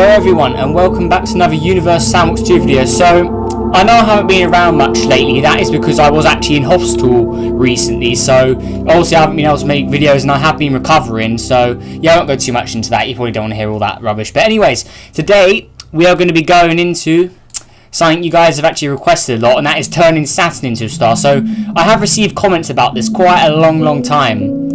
Hello everyone and welcome back to another Universe Sandbox 2 video. So, I know I haven't been around much lately. That is because I was actually in hospital recently. So, obviously I haven't been able to make videos and I have been recovering. So, yeah, I won't go too much into that. You probably don't want to hear all that rubbish. But anyways, today we are going to be going into something you guys have actually requested a lot, and that is turning Saturn into a star. So, I have received comments about this quite a long time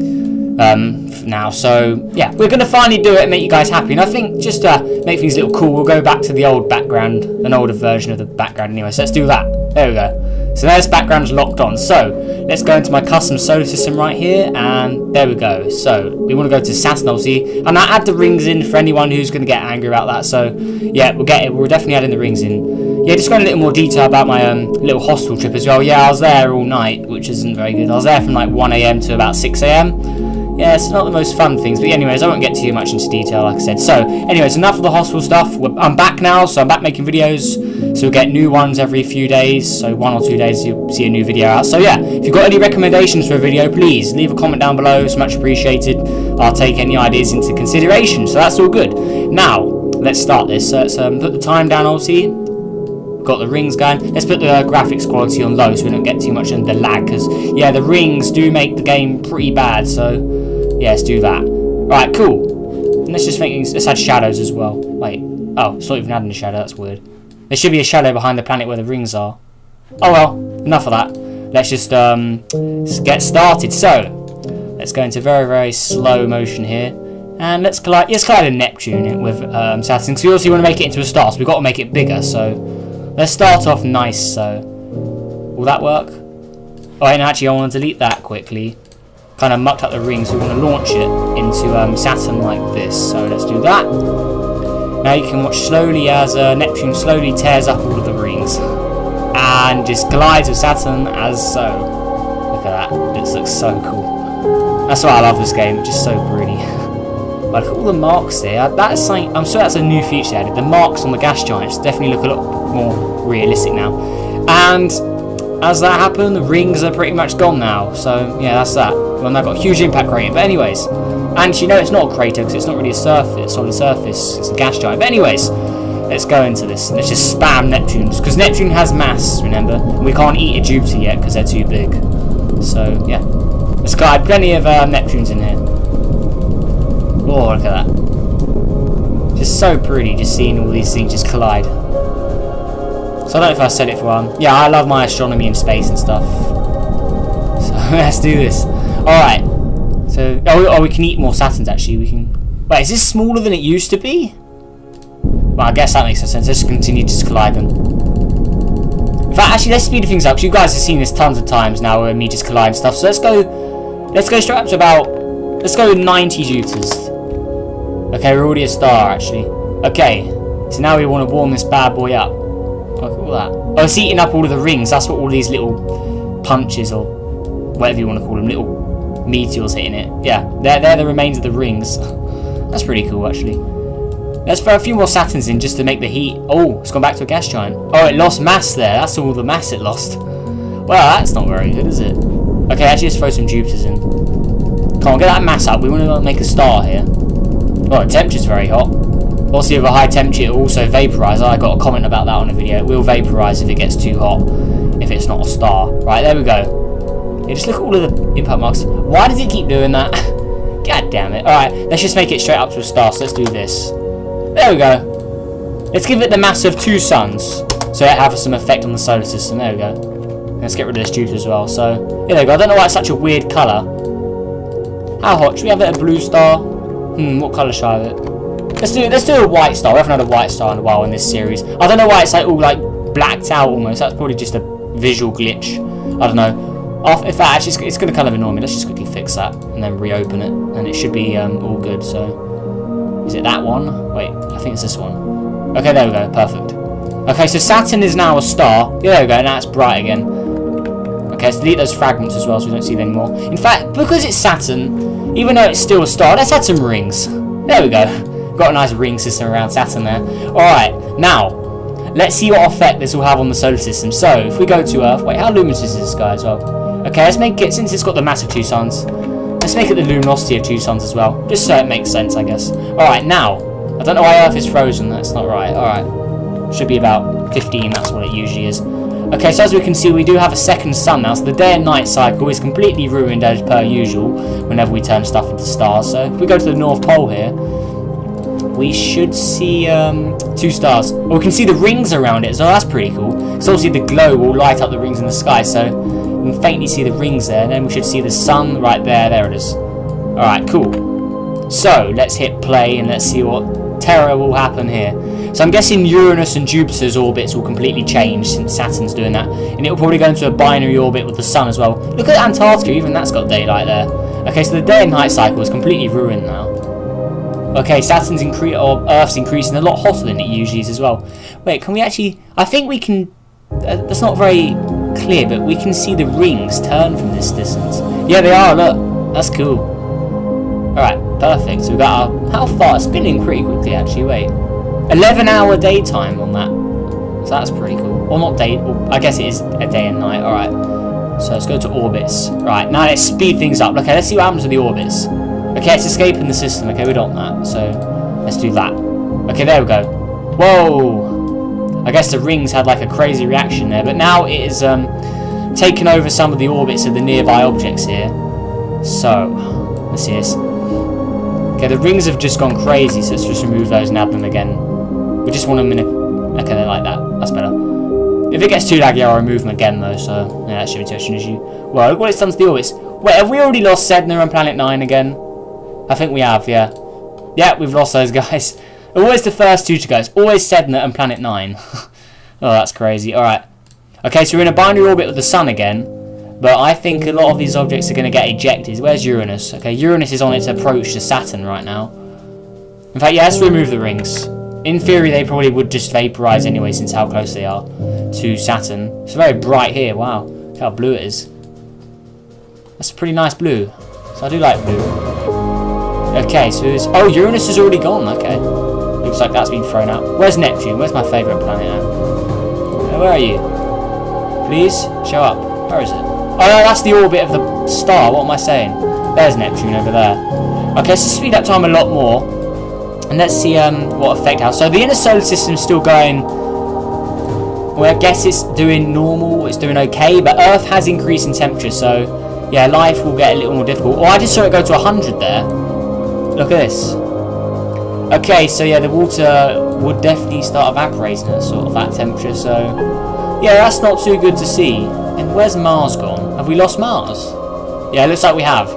now, so yeah, we're going to finally do it and make you guys happy. And I think just to make things a little cool, we'll go back to the old background, an older version of the background anyway. So let's do that. There we go. So there's background locked on. So let's go into my custom solar system right here, and there we go. So we want to go to Saturn, obviously, and I add the rings in for anyone who's going to get angry about that. So yeah, we'll get it. We're definitely adding the rings in. Yeah, just going a little more detail about my little hospital trip as well. Yeah, I was there all night, which isn't very good. I was there from like 1 AM to about 6 AM. Yeah, it's not the most fun things, but anyways, I won't get too much into detail, like I said. So, anyways, enough of the hospital stuff. I'm back now, so I'm back making videos. So we'll get new ones every few days. So 1 or 2 days, you'll see a new video out. So yeah, if you've got any recommendations for a video, please leave a comment down below. It's much appreciated. I'll take any ideas into consideration. So that's all good. Now, let's start this. So let's put the time down, obviously. Got the rings going. Let's put the graphics quality on low so we don't get too much into the lag, because yeah, the rings do make the game pretty bad. So yeah, let's do that. Alright, cool. And let's just make things, let's add shadows as well. Wait, oh, it's not even adding a shadow, that's weird. There should be a shadow behind the planet where the rings are. Oh well, enough of that. Let's just get started. So let's go into very slow motion here, and let's collide a Neptune with Saturn, because we also want to make it into a star, so we've got to make it bigger. So let's start off nice. So will that work? Oh, and actually I want to delete that quickly. Kind of mucked up the rings, so we want to launch it into Saturn like this. So let's do that. Now you can watch slowly as Neptune slowly tears up all of the rings and just glides with Saturn as so. Look at that, this looks so cool. That's why I love this game, it's just so pretty. Like all the marks there, that is something, I'm sure that's a new feature they added. The marks on the gas giants definitely look a lot more realistic now. And as that happened, the rings are pretty much gone now. So yeah, that's that. Well, that got a huge impact rating. But anyways, and you know it's not a crater because it's not really a surface, solid surface. It's a gas giant. But anyways, let's go into this. Let's just spam Neptunes, because Neptune has mass. Remember, and we can't eat a Jupiter yet because they're too big. So yeah, let's glide plenty of Neptunes in here. Oh, look at that. Just so pretty, just seeing all these things just collide. So I don't know if I said it for one. Yeah, I love my astronomy and space and stuff. So let's do this. Alright. So, oh, we can eat more Saturns actually. We can. Wait, is this smaller than it used to be? Well, I guess that makes no sense. Let's continue to collide them. In fact, actually, let's speed things up. You guys have seen this tons of times now, me just colliding stuff. So let's go straight up to about, let's go 90 Jupiters. Okay, we're already a star actually. Okay, so now we want to warm this bad boy up. Look at all that. Oh, it's eating up all of the rings. That's what all these little punches, or whatever you want to call them, little meteors hitting it. Yeah, they're the remains of the rings. That's pretty cool actually. Let's throw a few more Saturns in just to make the heat. Oh, it's gone back to a gas giant. Oh, it lost mass there. That's all the mass it lost. Well, that's not very good, is it? Okay, actually let's throw some Jupiters in. Come on, get that mass up. We want to make a star here. Oh, the temperature's very hot. Obviously with a high temperature it will also vaporise. I got a comment about that on a video. It will vaporise if it gets too hot, if it's not a star. Right, there we go. Yeah, just look at all of the impact marks. Why does it keep doing that? God damn it. Alright, let's just make it straight up to a star. So let's do this. There we go. Let's give it the mass of 2 suns, so it has some effect on the solar system. There we go. Let's get rid of this Jupiter as well. So, yeah, there we go. I don't know why it's such a weird colour. How hot? Should we have it a blue star? What colour should I have it? Let's do a white star. We haven't had a white star in a while in this series. I don't know why it's like all like blacked out almost. That's probably just a visual glitch. I don't know. In fact, actually, it's going to kind of annoy me. Let's just quickly fix that and then reopen it, and it should be all good. So, is it that one? Wait, I think it's this one. Okay, there we go. Perfect. Okay, so Saturn is now a star. Yeah, there we go. Now it's bright again. Okay, let's delete those fragments as well so we don't see them anymore. In fact, because it's Saturn, even though it's still a star, let's add some rings. There we go. Got a nice ring system around Saturn there. Alright, now, let's see what effect this will have on the solar system. So, if we go to Earth, wait, how luminous is this guy as well? Okay, let's make it, since it's got the mass of 2 suns, let's make it the luminosity of 2 suns as well. Just so it makes sense, I guess. Alright, now, I don't know why Earth is frozen. That's not right. Alright. Should be about 15. That's what it usually is. Okay, so as we can see, we do have a second sun now. So the day and night cycle is completely ruined as per usual whenever we turn stuff into stars. So if we go to the North Pole here, we should see 2 stars. Well, we can see the rings around it, so that's pretty cool. So obviously the glow will light up the rings in the sky, so you can faintly see the rings there. And then we should see the sun right there. There it is. Alright, cool. So let's hit play and let's see what terror will happen here. So I'm guessing Uranus and Jupiter's orbits will completely change since Saturn's doing that. And it will probably go into a binary orbit with the sun as well. Look at Antarctica, even that's got daylight there. Okay, so the day and night cycle is completely ruined now. Okay, Earth's increasing a lot hotter than it usually is as well. Wait, can we actually... I think we can... that's not very clear, but we can see the rings turn from this distance. Yeah, they are, look. That's cool. Alright, perfect. So we've got our... How far? It's spinning pretty quickly, actually. Wait. 11-hour daytime on that. So that's pretty cool. Or not day... Or I guess it is a day and night. Alright. So let's go to orbits. Right, now let's speed things up. Okay, let's see what happens with the orbits. Okay, it's escaping the system. Okay, we don't want that. So let's do that. Okay, there we go. Whoa! I guess the rings had like a crazy reaction there. But now it is taken over some of the orbits of the nearby objects here. So, let's see this. Okay, the rings have just gone crazy. So let's just remove those and add them again. We just want them in a... Okay, they like that. That's better. If it gets too laggy, I'll remove them again, though. So, yeah, that shouldn't be too much an issue. Well, look what it's done to the orbits. Wait, have we already lost Sedna and Planet 9 again? I think we have, yeah. Yeah, we've lost those guys. Always the first 2 to go. It's always Sedna and Planet 9. Oh, that's crazy. Alright. Okay, so we're in a binary orbit with the sun again. But I think a lot of these objects are going to get ejected. Where's Uranus? Okay, Uranus is on its approach to Saturn right now. In fact, yeah, let's remove the rings. In theory, they probably would just vaporize anyway, since how close they are to Saturn. It's very bright here. Wow, look how blue it is. That's a pretty nice blue. So I do like blue. Okay, so it's... Oh, Uranus is already gone. Okay, looks like that's been thrown out. Where's Neptune? Where's my favourite planet now? Where are you? Please show up. Where is it? Oh no, that's the orbit of the star. What am I saying? There's Neptune over there. Okay, so speed up time a lot more. And let's see what effect it has. So the inner solar system is still going... Well, I guess it's doing normal. It's doing okay. But Earth has increased in temperature. So, yeah, life will get a little more difficult. Oh, I just saw it go to 100 there. Look at this. Okay, so yeah, the water would definitely start evaporating at sort of that temperature. So, yeah, that's not too good to see. And where's Mars gone? Have we lost Mars? Yeah, it looks like we have.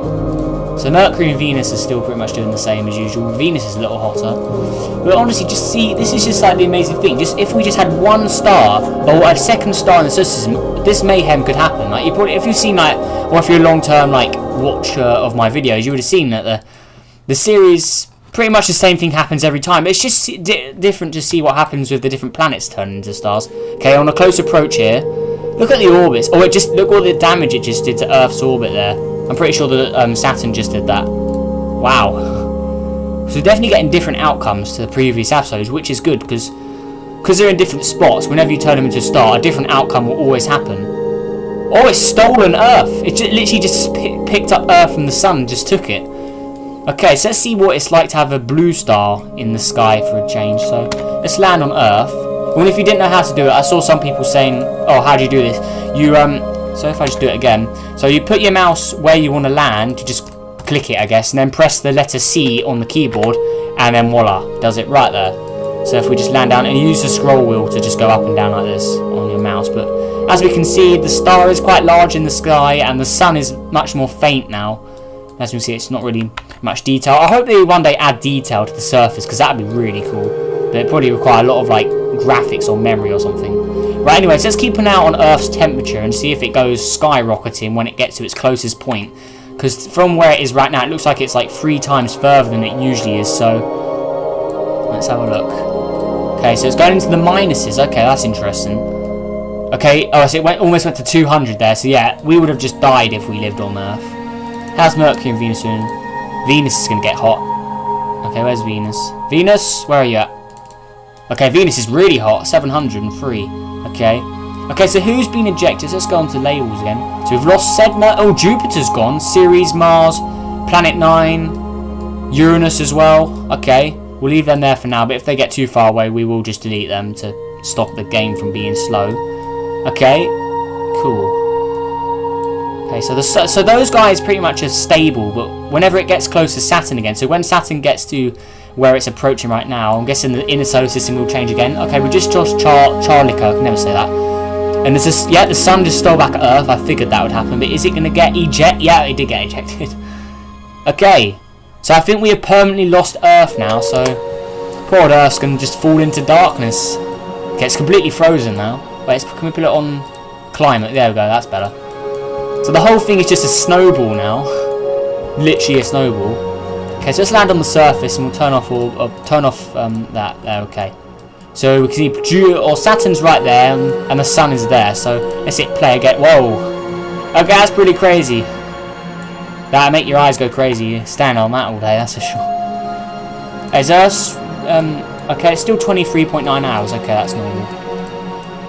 So Mercury and Venus are still pretty much doing the same as usual. Venus is a little hotter. But honestly, just see, this is just like the amazing thing. Just if we just had one star, or a second star in the solar system, this mayhem could happen. Like, you probably, if you've seen like, or if you're a long-term like watcher of my videos, you would have seen that the series, pretty much the same thing happens every time. It's just different to see what happens with the different planets turning into stars. Okay, on a close approach here, look at the orbits. Oh, look all the damage it just did to Earth's orbit there. I'm pretty sure that Saturn just did that. Wow. So we're definitely getting different outcomes to the previous episodes, which is good, because they're in different spots. Whenever you turn them into a star, a different outcome will always happen. Oh, it's stolen Earth. It literally just picked up Earth from the sun and just took it. Okay, so let's see what it's like to have a blue star in the sky for a change. So let's land on Earth. Well, if you didn't know how to do it, I saw some people saying, oh, how do you do this? So if I just do it again. So you put your mouse where you want to land, you just click it, I guess, and then press the letter C on the keyboard, and then voila, does it right there. So if we just land down and use the scroll wheel to just go up and down like this on your mouse. But as we can see, the star is quite large in the sky, and the sun is much more faint now. As we can see, it's not really much detail. I hope they one day add detail to the surface, because that would be really cool. But it probably require a lot of like graphics or memory or something. Right, anyway, so let's keep an eye on Earth's temperature and see if it goes skyrocketing when it gets to its closest point. Because from where it is right now, it looks like it's like 3 times further than it usually is. So let's have a look. Okay, so it's going into the minuses. Okay, that's interesting. Okay, oh, so it almost went to 200 there. So yeah, we would have just died if we lived on Earth. How's Mercury and Venus doing? Venus is going to get hot. Okay, where's Venus? Venus, where are you at? Okay, Venus is really hot, 703. Okay. Okay, so who's been ejected? Let's go on to labels again. So we've lost Sedna. Oh, Jupiter's gone. Ceres, Mars, Planet 9, Uranus as well. Okay. We'll leave them there for now, but if they get too far away, we will just delete them to stop the game from being slow. Okay, cool. Okay, so those guys pretty much are stable, but whenever it gets close to Saturn again, so when Saturn gets to where it's approaching right now, I'm guessing the inner solar system will change again. Okay, we just lost Charlica, I can never say that. And there's this, yeah, the sun just stole back at Earth. I figured that would happen, but is it going to get ejected? Yeah, it did get ejected. Okay, so I think we have permanently lost Earth now, so poor old Earth's going to just fall into darkness. Okay, it's completely frozen now. Wait, can we put it on climate? There we go, that's better. So the whole thing is just a snowball now. Literally a snowball. Okay, so let's land on the surface and we'll turn off that there, okay. So we can see Saturn's right there and the sun is there, so let's hit play again. Whoa. Okay, that's pretty crazy. That'll make your eyes go crazy standing on that all day, that's for sure. Is Earth, okay, it's still 23.9 hours, okay, that's normal.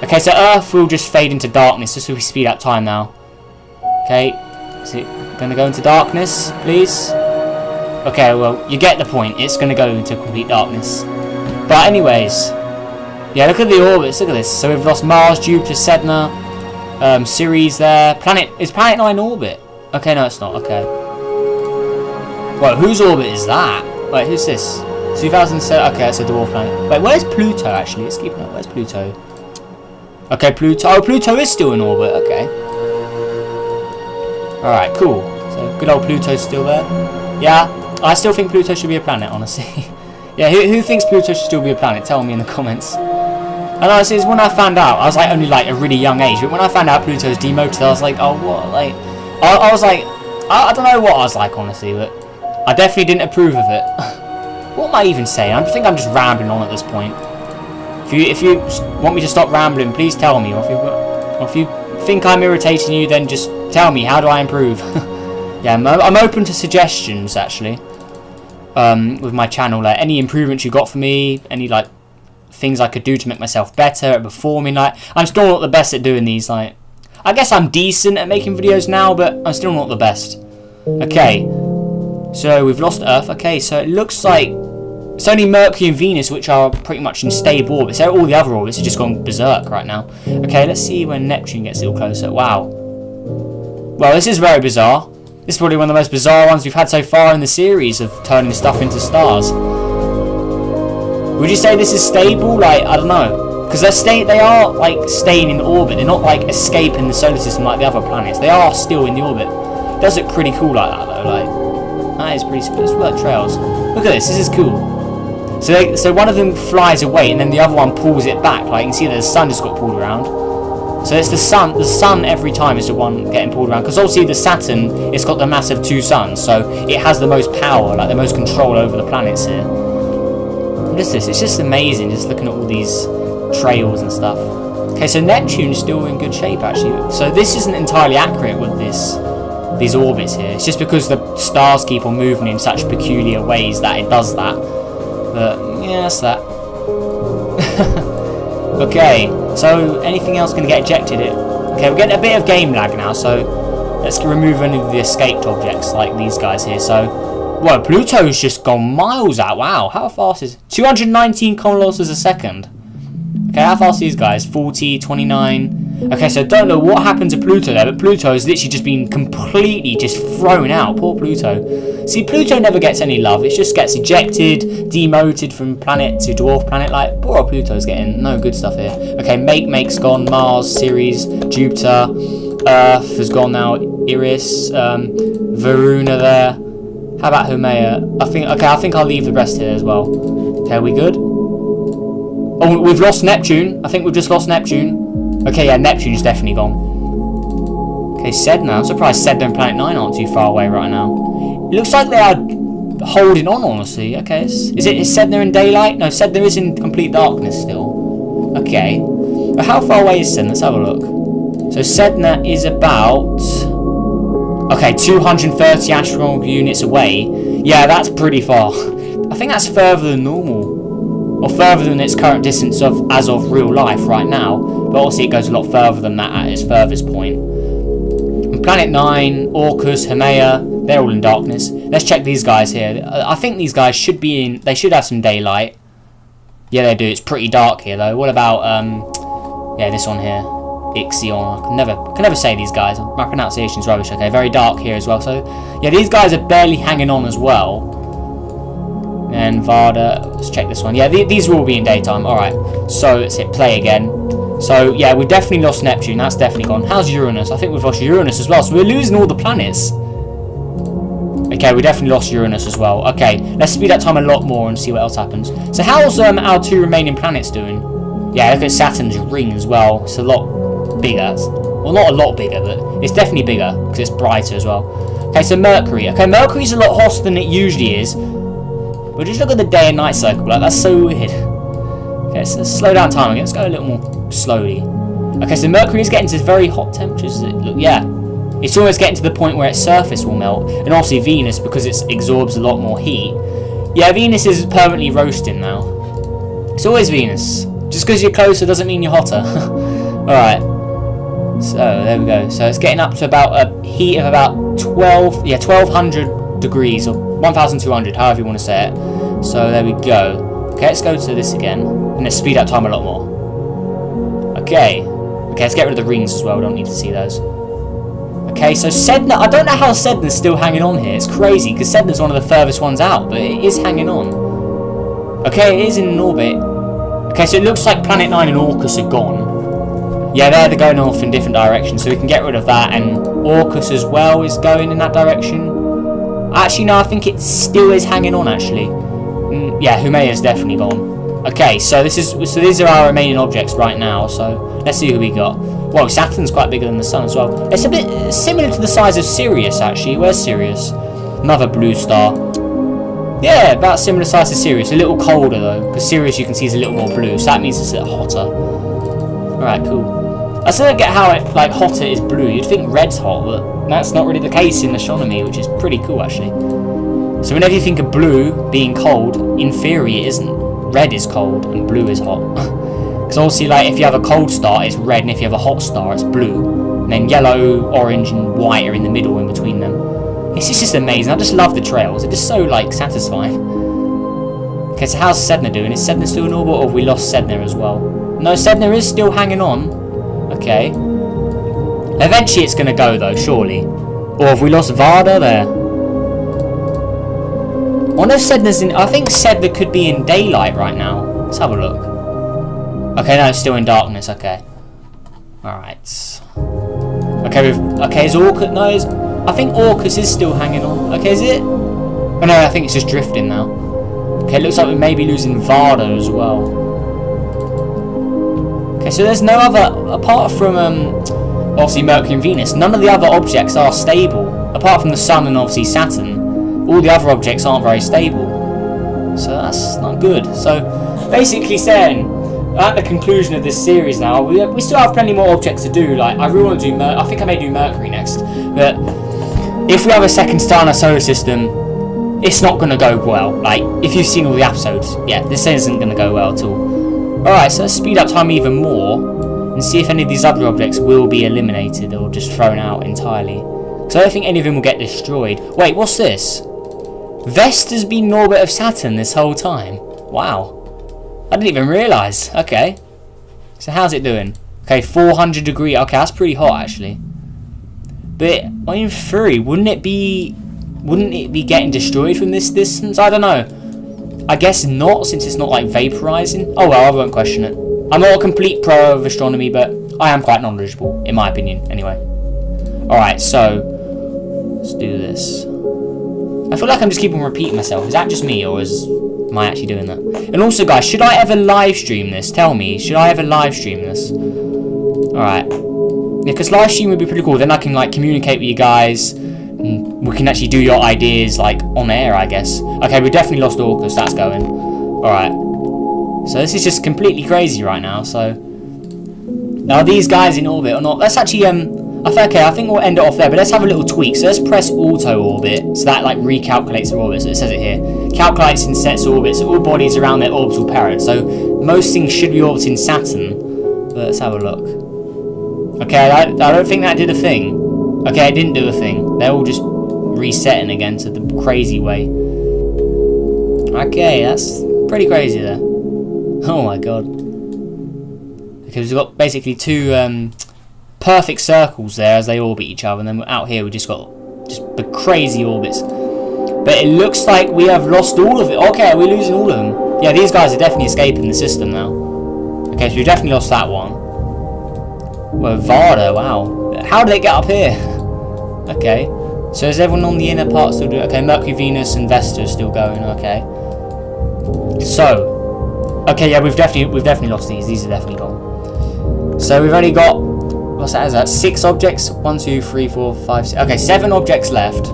Okay, so Earth will just fade into darkness, just so we speed up time now. Okay, is it going to go into darkness, please? Okay, well, you get the point, it's going to go into complete darkness. But anyways, yeah, look at the orbits, look at this. So we've lost Mars, Jupiter, Sedna, Ceres there. Is Planet 9 orbit? Okay, no, it's not. Okay. Wait, whose orbit is that? Wait, who's this? 2007. Okay, that's a dwarf planet. Wait, where's Pluto actually? Let's keep an eye. Where's Pluto? Okay, Pluto. Oh, Pluto is still in orbit. Okay. Alright, cool. So, good old Pluto's still there. Yeah, I still think Pluto should be a planet, honestly. Yeah, who thinks Pluto should still be a planet? Tell me in the comments. And honestly, it's when I found out, I was like only like a really young age, but when I found out Pluto's demoted, I was like, oh, what? Like, I was like, I don't know what I was like, honestly, but I definitely didn't approve of it. What am I even saying? I think I'm just rambling on at this point. If you want me to stop rambling, please tell me. Or if you think I'm irritating you, then just tell me. How do I improve? Yeah, I'm open to suggestions actually. With my channel, like any improvements you got for me, any like things I could do to make myself better at performing. Like I'm still not the best at doing these. Like I guess I'm decent at making videos now, but I'm still not the best. Okay, so we've lost Earth. Okay, so it looks like it's only Mercury and Venus which are pretty much in stable orbits. So all the other orbits are just gone berserk right now. Okay, let's see when Neptune gets a little closer. Wow. Well, this is very bizarre. This is probably one of the most bizarre ones we've had so far in the series of turning stuff into stars. Would you say this is stable? Like, I don't know. Because they are like staying in orbit. They're not like escaping the solar system like the other planets. They are still in the orbit. It does look pretty cool like that though. Like, that is pretty cool. Let's work trails. Look at this. This is cool. So one of them flies away and then the other one pulls it back. Like, you can see that the sun just got pulled around. So it's the sun every time is the one getting pulled around. Because obviously the Saturn, it's got the massive 2 suns. So it has the most power, like the most control over the planets here. What is this? It's just amazing just looking at all these trails and stuff. Okay, so Neptune's still in good shape actually. So this isn't entirely accurate with these orbits here. It's just because the stars keep on moving in such peculiar ways that it does that. But yeah, that's that. Okay, so anything else going to get ejected? Okay, we're getting a bit of game lag now, so let's remove any of the escaped objects like these guys here. So, whoa, Pluto's just gone miles out. Wow, how fast is 219 kilometers a second? Okay, how fast are these guys? 40, 29. Okay, so don't know what happened to Pluto there, but Pluto has literally just been completely just thrown out. Poor Pluto. See, Pluto never gets any love. It just gets ejected, demoted from planet to dwarf planet. Like, poor old Pluto's getting no good stuff here. Okay, Make's gone. Mars, Ceres, Jupiter, Earth has gone now. Eris, Varuna there. How about Haumea? I think I'll leave the rest here as well. Okay, are we good? Oh, we've lost Neptune. I think we've just lost Neptune. Okay, yeah, Neptune's definitely gone. Okay, Sedna. I'm surprised Sedna and Planet 9 aren't too far away right now. It looks like they are holding on, honestly. Okay, is Sedna in daylight? No, Sedna is in complete darkness still. Okay. But how far away is Sedna? Let's have a look. So Sedna is about... Okay, 230 astronomical units away. Yeah, that's pretty far. I think that's further than normal. Or further than its current distance as of real life right now. But obviously it goes a lot further than that at its furthest point. And Planet 9, Orcus, Haumea, They're all in darkness. Let's check these guys here. I think these guys should be in... They should have some daylight. Yeah, they do. It's pretty dark here, though. What about, yeah, this one here. Ixion. I can never say these guys. My pronunciation's rubbish. Okay, very dark here as well. So, yeah, these guys are barely hanging on as well. And Varda. Let's check this one. Yeah, these will all be in daytime. Alright. So, let's hit play again. So, yeah, we've definitely lost Neptune. That's definitely gone. How's Uranus? I think we've lost Uranus as well. So, we're losing all the planets. Okay, we definitely lost Uranus as well. Okay, let's speed up time a lot more and see what else happens. So, how's our 2 remaining planets doing? Yeah, look at Saturn's ring as well. It's a lot bigger. Well, not a lot bigger, but it's definitely bigger because it's brighter as well. Okay, so Mercury. Okay, Mercury's a lot hotter than it usually is. But just look at the day and night cycle. Like, that's so weird. Okay, so let's slow down time again. Let's go a little more slowly. Okay, so Mercury is getting to very hot temperatures. Yeah, it's almost getting to the point where its surface will melt. And obviously Venus, because it absorbs a lot more heat. Yeah, Venus is permanently roasting now. It's always Venus. Just because you're closer doesn't mean you're hotter. Alright. So, there we go. So, it's getting up to about a heat of about 1200 degrees, or 1200, however you want to say it. So, there we go. Okay, let's go to this again. And let's speed up time a lot more. Okay. Okay, let's get rid of the rings as well. We don't need to see those. Okay, so Sedna. I don't know how Sedna's still hanging on here. It's crazy, because Sedna's one of the furthest ones out, but it is hanging on. Okay, it is in an orbit. Okay, so it looks like Planet 9 and Orcus are gone. Yeah, they're going off in different directions, so we can get rid of that. And Orcus as well is going in that direction. Actually, no, I think it still is hanging on, actually. Yeah, Humea's definitely gone. Okay, so these are our remaining objects right now, so let's see who we got. Well, Saturn's quite bigger than the Sun as well. It's a bit similar to the size of Sirius, actually. Where's Sirius? Another blue star. Yeah, about similar size to Sirius. A little colder, though, because Sirius, you can see, is a little more blue, so that means it's a little hotter. Alright, cool. I still don't get how it, like, hotter is blue. You'd think red's hot, but that's not really the case in astronomy, which is pretty cool, actually. So whenever you think of blue being cold, in theory it isn't. Red is cold, and blue is hot. Because obviously, like, if you have a cold star, it's red, and if you have a hot star, it's blue. And then yellow, orange, and white are in the middle in between them. It's just amazing. I just love the trails. They're just so, like, satisfying. Okay, so how's Sedna doing? Is Sedna still in orbit, or have we lost Sedna as well? No, Sedna is still hanging on. Okay. Eventually it's going to go, though, surely. Or have we lost Varda there? I wonder if Sedna's in... I think Sedna could be in daylight right now. Let's have a look. Okay, no, it's still in darkness. Okay. Alright. Okay, okay, is Orcus... No, I think Orcus is still hanging on. Okay, is it? Oh, no, I think it's just drifting now. Okay, it looks like we may be losing Varda as well. Okay, so there's no other... Apart from, obviously, Mercury and Venus, none of the other objects are stable. Apart from the Sun and, obviously, Saturn. All the other objects aren't very stable. So that's not good. So, basically saying, at the conclusion of this series now, we still have plenty more objects to do. Like, I really want to do I think I may do Mercury next. But if we have a second star in our solar system, it's not going to go well. Like, if you've seen all the episodes, yeah, this isn't going to go well at all. Alright, so let's speed up time even more and see if any of these other objects will be eliminated or just thrown out entirely. Because I don't think any of them will get destroyed. Wait, what's this? Vesta's been in orbit of Saturn this whole time. Wow. I didn't even realise. Okay. So how's it doing? Okay, 400 degree. Okay, that's pretty hot actually. But in theory, wouldn't it be getting destroyed from this distance? I don't know. I guess not, since it's not like vaporizing. Oh well, I won't question it. I'm not a complete pro of astronomy, but I am quite knowledgeable, in my opinion, anyway. Alright, so let's do this. I feel like I'm just keeping repeating myself. Is that just me, or am I actually doing that? And also, guys, should I ever live stream this? Tell me, should I ever live stream this? Alright. Yeah, because live stream would be pretty cool. Then I can, like, communicate with you guys. And we can actually do your ideas, like, on air, I guess. Okay, we definitely lost Orcus. That's going. Alright. So this is just completely crazy right now, so... Now, are these guys in orbit or not? Let's actually, okay, I think we'll end it off there, but let's have a little tweak. So let's press auto orbit, so that like recalculates their orbit. So it says it here. Calculates and sets orbits, so all bodies around their orbital parent. So most things should be orbiting Saturn, but let's have a look. Okay, I don't think that did a thing. Okay, it didn't do a thing. They're all just resetting again to the crazy way. Okay, that's pretty crazy there. Oh my god. Okay, we've got basically two perfect circles there as they orbit each other, and then out here we just got the crazy orbits. But it looks like we have lost all of it. Okay, are we losing all of them? Yeah, these guys are definitely escaping the system now. Okay, so we've definitely lost that one. Well, Varda, wow. How did they get up here? Okay. So is everyone on the inner part still doing? Okay, Mercury, Venus, and Vesta are still going. Okay. So, okay, yeah, we've definitely lost these. These are definitely gone. So we've only got, what's that? Is that 6 objects? 1, 2, 3, 4, 5, 6. Okay, 7 objects left.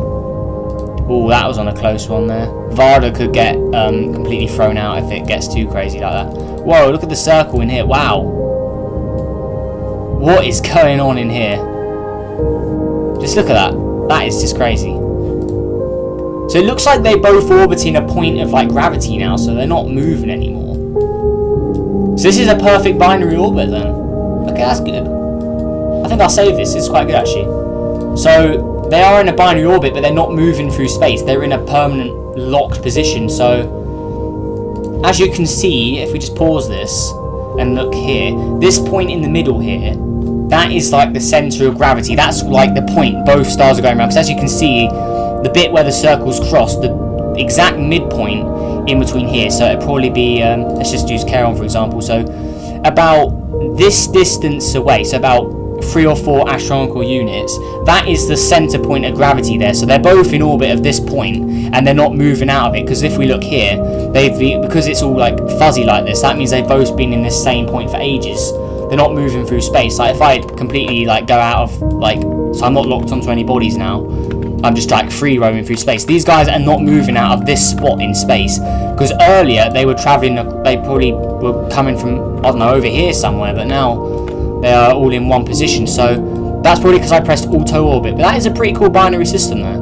Oh, that was on a close one there. Varda could get completely thrown out if it gets too crazy like that. Whoa, look at the circle in here. Wow. What is going on in here? Just look at that. That is just crazy. So it looks like they're both orbiting a point of like gravity now, so they're not moving anymore. So this is a perfect binary orbit then. Okay, that's good. I think I'll save this. It's quite good actually. So they are in a binary orbit, but they're not moving through space. They're in a permanent locked position. So as you can see, if we just pause this and look here, this point in the middle here, that is like the center of gravity. That's like the point both stars are going around. Because as you can see, the bit where the circles cross, the exact midpoint in between here. So it'd probably be, let's just use Charon for example. So about this distance away, so about 3 or 4 astronomical units, that is the center point of gravity there. So they're both in orbit of this point, and they're not moving out of it. Because if we look here, because it's all like fuzzy like this, that means they've both been in this same point for ages. They're not moving through space. Like if I completely like go out of like, so I'm not locked onto any bodies now, I'm just like free roaming through space. These guys are not moving out of this spot in space, because earlier they were traveling, they probably were coming from, I don't know, over here somewhere, but now they are all in one position. So that's probably because I pressed auto orbit. But that is a pretty cool binary system there.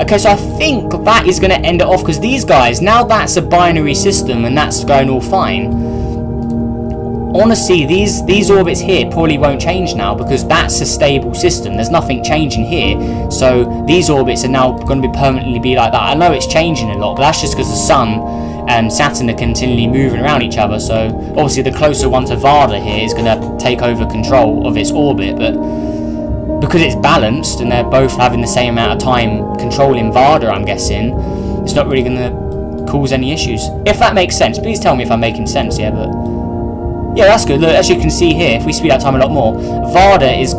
Okay, so I think that is going to end it off, because these guys, now that's a binary system and that's going all fine. Honestly, these orbits here probably won't change now, because that's a stable system. There's nothing changing here. So these orbits are now going to be permanently be like that. I know it's changing a lot, but that's just because the Sun and Saturn are continually moving around each other. So obviously the closer one to Varda here is going to take over control of its orbit. But because it's balanced and they're both having the same amount of time controlling Varda, I'm guessing, it's not really going to cause any issues. If that makes sense. Please tell me if I'm making sense, yeah, but yeah, that's good. Look, as you can see here, if we speed up time a lot more, Varda is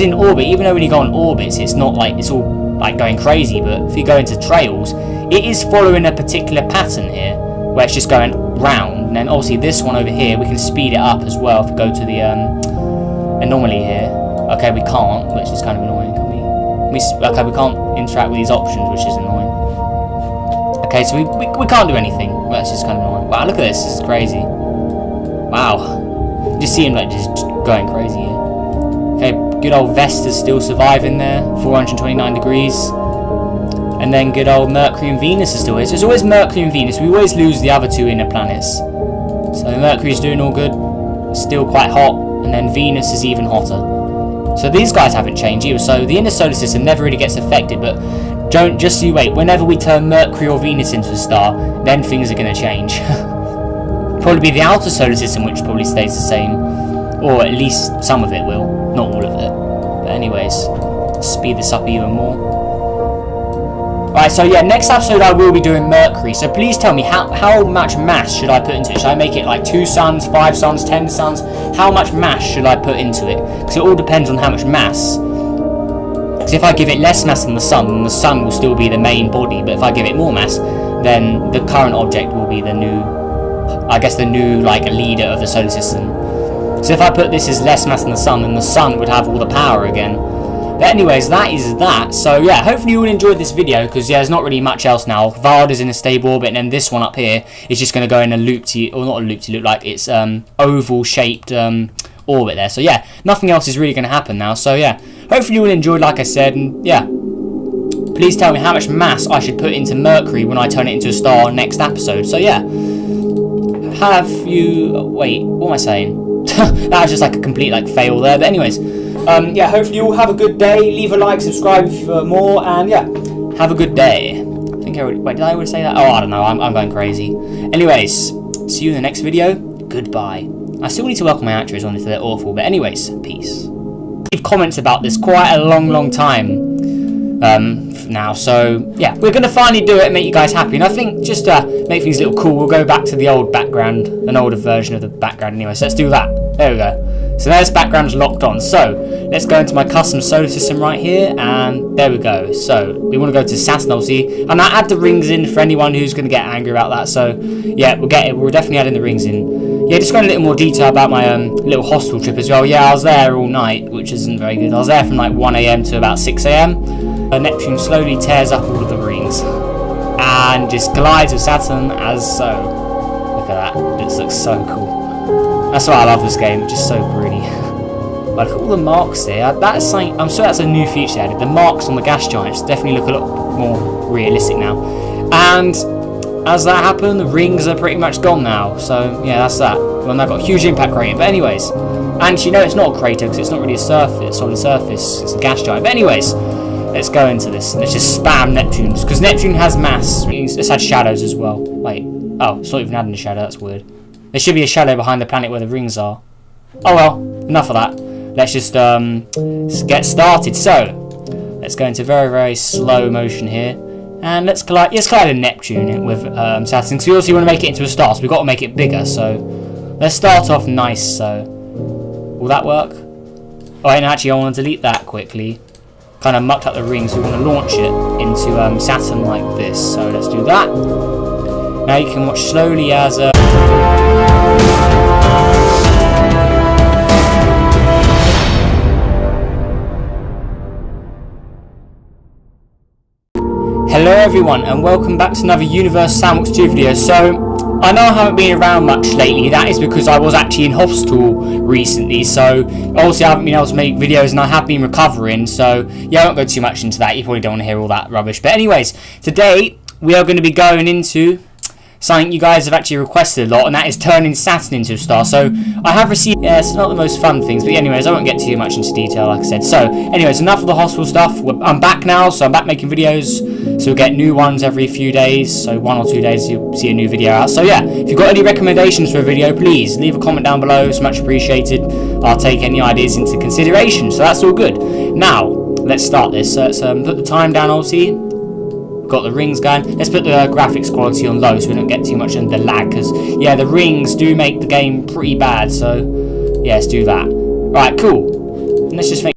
in orbit. Even though when you go on orbits, it's not like it's all like going crazy. But if you go into trails, it is following a particular pattern here, where it's just going round. And then obviously this one over here, we can speed it up as well if we go to the anomaly here. Okay, we can't, which is kind of annoying. Can we? Okay, we can't interact with these options, which is annoying. Okay, so we can't do anything. That's just kind of annoying. Wow, look at this. This is crazy. Wow, just see him like just going crazy here. Okay, good old Vesta's still surviving there, 429 degrees. And then good old Mercury and Venus are still here. So it's always Mercury and Venus. We always lose the other 2 inner planets. So Mercury's doing all good, still quite hot, and then Venus is even hotter. So these guys haven't changed either. So the inner solar system never really gets affected, but just so you wait, whenever we turn Mercury or Venus into a star, then things are going to change. Probably be the outer solar system which probably stays the same, or at least some of it will, not all of it. But anyways, speed this up even more. Alright, so yeah, next episode I will be doing Mercury. So please tell me how much mass should I put into it? Should I make it like 2 suns, 5 suns, 10 suns? How much mass should I put into it? Because it all depends on how much mass. Because if I give it less mass than the sun will still be the main body. But if I give it more mass, then the current object will be the new, I guess, the new like leader of the solar system. So if I put this as less mass than the sun, then the sun would have all the power again. But anyways, that is that. So yeah, hopefully you all enjoyed this video, because yeah, there's not really much else now. Varda's in a stable orbit, and then this one up here is just going to go in a loop-de-loop, or not a loop-de-loop, like it's oval shaped orbit there. So yeah, nothing else is really going to happen now. So yeah, hopefully you all enjoyed, like I said, and yeah, please tell me how much mass I should put into Mercury when I turn it into a star next episode. So yeah, wait, what am I saying? That was just like a complete like fail there. But anyways, yeah, hopefully you all have a good day. Leave a like, subscribe if you want more, and yeah, have a good day. I think I already, wait, did I already say that? Oh, I don't know, I'm going crazy. Anyways, see you in the next video. Goodbye. I still need to work on my outros on if they're awful, but anyways, peace. Leave comments about this quite a long time now, so yeah, we're gonna finally do it and make you guys happy. And I think just to make things a little cool, we'll go back to the old background, an older version of the background anyway. So let's do that. There we go. So now this background's locked on. So let's go into my custom solar system right here, and there we go. So we want to go to Saturn, obviously, and I add the rings in for anyone who's going to get angry about that. So yeah, we'll get it. We're definitely adding the rings in. Yeah, just going a little more detail about my little hostel trip as well. Yeah, I was there all night, which isn't very good. I was there from like 1 AM to about 6 AM. Neptune slowly tears up all of the rings and just glides with Saturn as so. Look at that. This looks so cool. That's why I love this game. Just so pretty. Like all the marks there. That's something, I'm sure that's a new feature they added. The marks on the gas giants definitely look a lot more realistic now. And as that happened, the rings are pretty much gone now. So yeah, that's that. Well, they've got a huge impact rating. But anyways, and you know it's not a crater because it's not really a surface, solid surface. It's a gas giant. But anyways, let's go into this. Let's just spam Neptunes because Neptune has mass. It's had shadows as well. Wait, oh, it's not even adding a shadow. That's weird. There should be a shadow behind the planet where the rings are. Oh well, enough of that. Let's just get started. So let's go into very slow motion here. And let's collide a Neptune with Saturn, because we also want to make it into a star, so we've got to make it bigger. So let's start off nice. So will that work? Oh, and actually I want to delete that quickly. Kind of mucked up the ring, so we want to launch it into Saturn like this. So let's do that. Now you can watch slowly as Hello everyone, and welcome back to another Universe Sandbox 2 video. So, I know I haven't been around much lately. That is because I was actually in hospital recently. So, obviously I haven't been able to make videos and I have been recovering. So, yeah, I won't go too much into that. You probably don't want to hear all that rubbish. But anyways, today we are going to be going into something you guys have actually requested a lot, and that is turning Saturn into a star. So I have received, yeah, it's not the most fun things, but anyways, I won't get too much into detail, like I said. So anyways, enough of the hospital stuff. I'm back now, so I'm back making videos, so we'll get new ones every few days. So 1 or 2 days you'll see a new video out. So yeah, if you've got any recommendations for a video, please leave a comment down below. It's much appreciated. I'll take any ideas into consideration, so that's all good. Now let's start this. So let's put the time down, obviously. Got the rings going. Let's put the graphics quality on low so we don't get too much in the lag, because yeah, the rings do make the game pretty bad. So yeah, let's do that. Right, cool. And let's just make